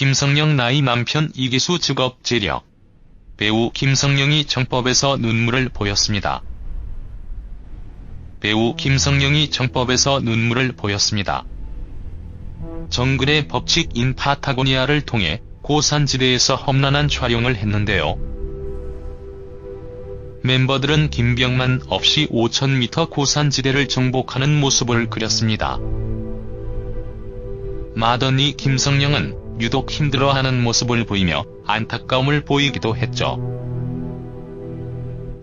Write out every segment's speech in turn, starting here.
김성령 나이 남편 이기수 직업 재력. 배우 김성령이 정법에서 눈물을 보였습니다. 배우 김성령이 정법에서 눈물을 보였습니다. 정글의 법칙인 파타고니아를 통해 고산지대에서 험난한 촬영을 했는데요. 멤버들은 김병만 없이 5000m 고산지대를 정복하는 모습을 그렸습니다. 마더니 김성령은 유독 힘들어하는 모습을 보이며 안타까움을 보이기도 했죠.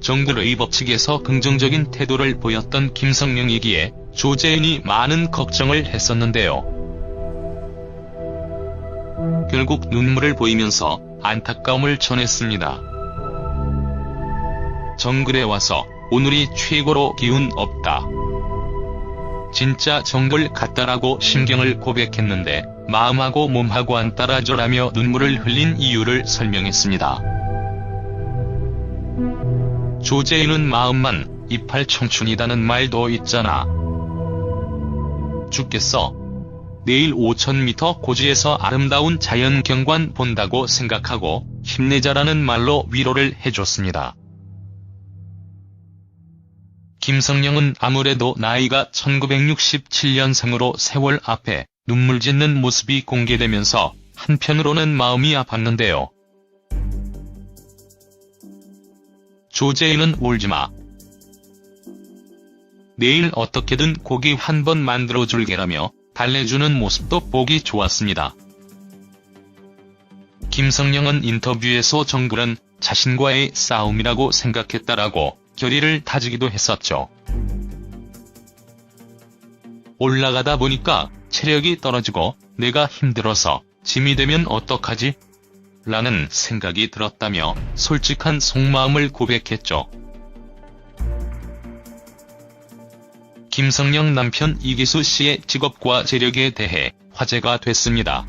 정글의 법칙에서 긍정적인 태도를 보였던 김성령이기에 조재윤이 많은 걱정을 했었는데요. 결국 눈물을 보이면서 안타까움을 전했습니다. 정글에 와서 오늘이 최고로 기운 없다. 진짜 정글 같다라고 심경을 고백했는데 마음하고 몸하고 안 따라줘라며 눈물을 흘린 이유를 설명했습니다. 조재윤은 마음만 이팔 청춘이다는 말도 있잖아. 죽겠어. 내일 5000m 고지에서 아름다운 자연 경관 본다고 생각하고 힘내자라는 말로 위로를 해줬습니다. 김성령은 아무래도 나이가 1967년생으로 세월 앞에 눈물 짓는 모습이 공개되면서 한편으로는 마음이 아팠는데요. 조재윤은 울지마. 내일 어떻게든 고기 한 번 만들어줄게라며 달래주는 모습도 보기 좋았습니다. 김성령은 인터뷰에서 정글은 자신과의 싸움이라고 생각했다라고 결의를 다지기도 했었죠. 올라가다 보니까 체력이 떨어지고 내가 힘들어서 짐이 되면 어떡하지? 라는 생각이 들었다며 솔직한 속마음을 고백했죠. 김성령 남편 이기수 씨의 직업과 재력에 대해 화제가 됐습니다.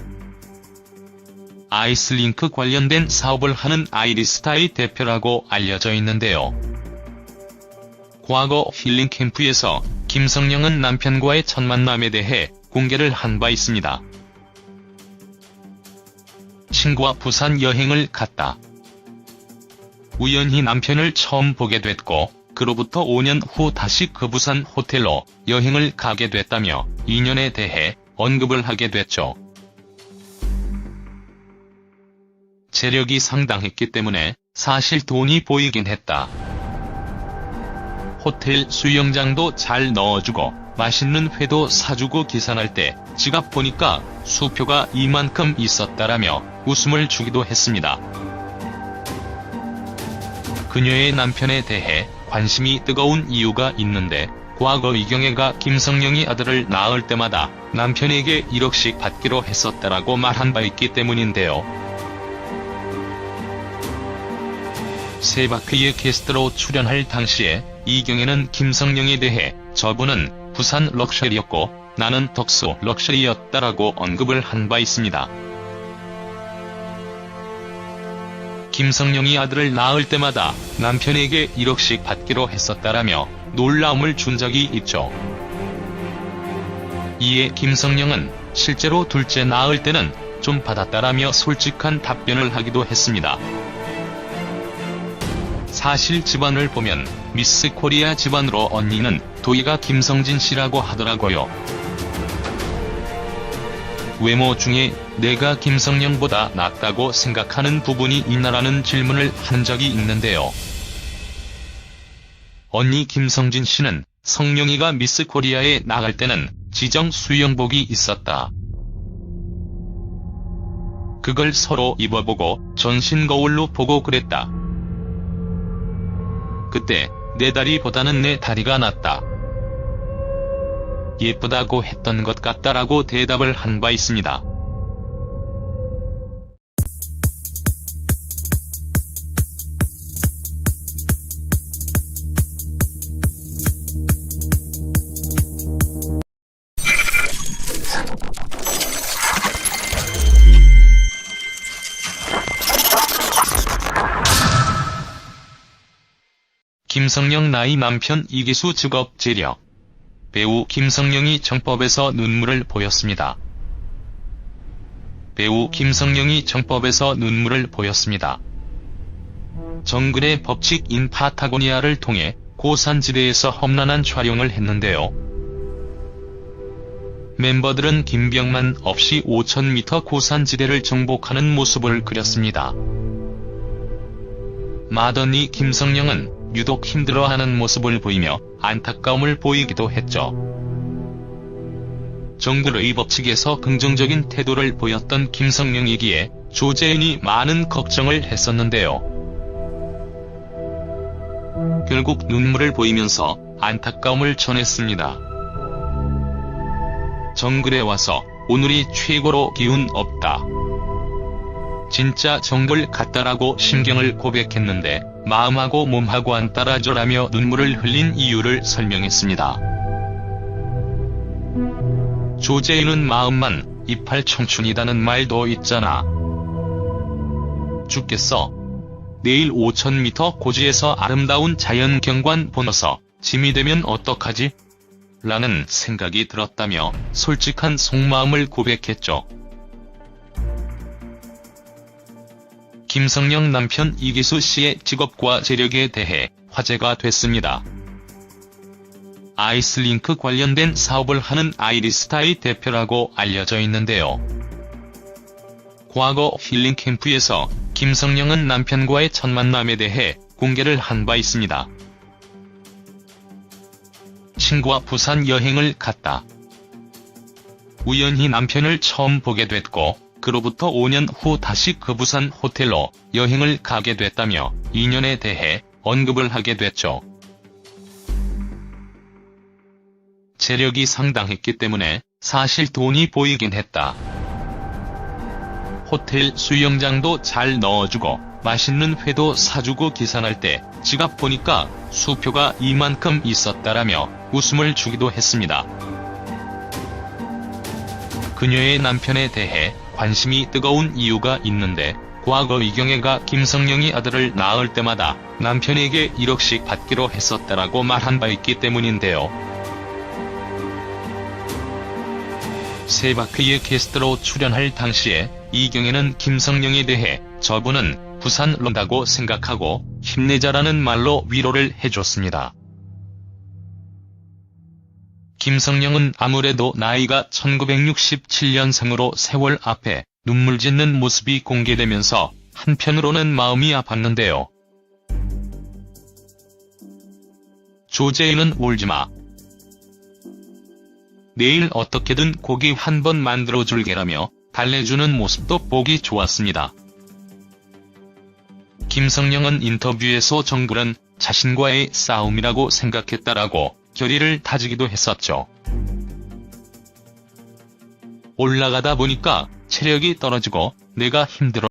아이스링크 관련된 사업을 하는 아이리스타의 대표라고 알려져 있는데요. 과거 힐링 캠프에서 김성령은 남편과의 첫 만남에 대해 공개를 한 바 있습니다. 친구와 부산 여행을 갔다. 우연히 남편을 처음 보게 됐고 그로부터 5년 후 다시 그 부산 호텔로 여행을 가게 됐다며 인연에 대해 언급을 하게 됐죠. 재력이 상당했기 때문에 사실 돈이 보이긴 했다. 호텔 수영장도 잘 넣어주고 맛있는 회도 사주고 계산할 때 지갑 보니까 수표가 이만큼 있었다라며 웃음을 주기도 했습니다. 그녀의 남편에 대해 관심이 뜨거운 이유가 있는데 과거 이경애가 김성령이 아들을 낳을 때마다 남편에게 1억씩 받기로 했었다라고 말한 바 있기 때문인데요. 세바퀴의 게스트로 출연할 당시에 이경애는 김성령에 대해 저분은 부산 럭셔리였고 나는 덕수 럭셔리였다라고 언급을 한 바 있습니다. 김성령이 아들을 낳을 때마다 남편에게 1억씩 받기로 했었다라며 놀라움을 준 적이 있죠. 이에 김성령은 실제로 둘째 낳을 때는 좀 받았다라며 솔직한 답변을 하기도 했습니다. 사실 집안을 보면 미스 코리아 집안으로 언니는 도희가 김성진 씨라고 하더라고요. 외모 중에 내가 김성령보다 낫다고 생각하는 부분이 있나라는 질문을 한 적이 있는데요. 언니 김성진 씨는 성령이가 미스 코리아에 나갈 때는 지정 수영복이 있었다. 그걸 서로 입어보고 전신 거울로 보고 그랬다. 그때 내 다리보다는 내 다리가 낫다. 예쁘다고 했던 것 같다라고 대답을 한 바 있습니다. 김성령 나이 남편 이기수 직업 재력. 배우 김성령이 정법에서 눈물을 보였습니다. 배우 김성령이 정법에서 눈물을 보였습니다. 정글의 법칙인 파타고니아를 통해 고산지대에서 험난한 촬영을 했는데요. 멤버들은 김병만 없이 5000m 고산지대를 정복하는 모습을 그렸습니다. 마더니 김성령은 유독 힘들어하는 모습을 보이며 안타까움을 보이기도 했죠. 정글의 법칙에서 긍정적인 태도를 보였던 김성령이기에 조재윤이 많은 걱정을 했었는데요. 결국 눈물을 보이면서 안타까움을 전했습니다. 정글에 와서 오늘이 최고로 기운 없다. 진짜 정글 같다라고 심경을 고백했는데 마음하고 몸하고 안 따라줘라며 눈물을 흘린 이유를 설명했습니다. 조재윤은 마음만 이팔 청춘이다는 말도 있잖아. 죽겠어. 내일 5000m 고지에서 아름다운 자연 경관 보너서 짐이 되면 어떡하지? 라는 생각이 들었다며 솔직한 속마음을 고백했죠. 김성령 남편 이기수 씨의 직업과 재력에 대해 화제가 됐습니다. 아이스링크 관련된 사업을 하는 아이리스타의 대표라고 알려져 있는데요. 과거 힐링 캠프에서 김성령은 남편과의 첫 만남에 대해 공개를 한 바 있습니다. 친구와 부산 여행을 갔다. 우연히 남편을 처음 보게 됐고 그로부터 5년 후 다시 그 부산 호텔로 여행을 가게 됐다며 인연에 대해 언급을 하게 됐죠. 재력이 상당했기 때문에 사실 돈이 보이긴 했다. 호텔 수영장도 잘 넣어주고 맛있는 회도 사주고 계산할 때 지갑 보니까 수표가 이만큼 있었다라며 웃음을 주기도 했습니다. 그녀의 남편에 대해 관심이 뜨거운 이유가 있는데 과거 이경애가 김성령이 아들을 낳을 때마다 남편에게 1억씩 받기로 했었다라고 말한 바 있기 때문인데요. 세바퀴의 게스트로 출연할 당시에 이경애는 김성령에 대해 저분은 부산 런다고 생각하고 힘내자라는 말로 위로를 해줬습니다. 김성령은 아무래도 나이가 1967년생으로 세월 앞에 눈물 짓는 모습이 공개되면서 한편으로는 마음이 아팠는데요. 조재윤은 울지마. 내일 어떻게든 고기 한 번 만들어줄게라며 달래주는 모습도 보기 좋았습니다. 김성령은 인터뷰에서 정글은 자신과의 싸움이라고 생각했다라고 결의를 다지기도 했었죠. 올라가다 보니까 체력이 떨어지고 내가 힘들어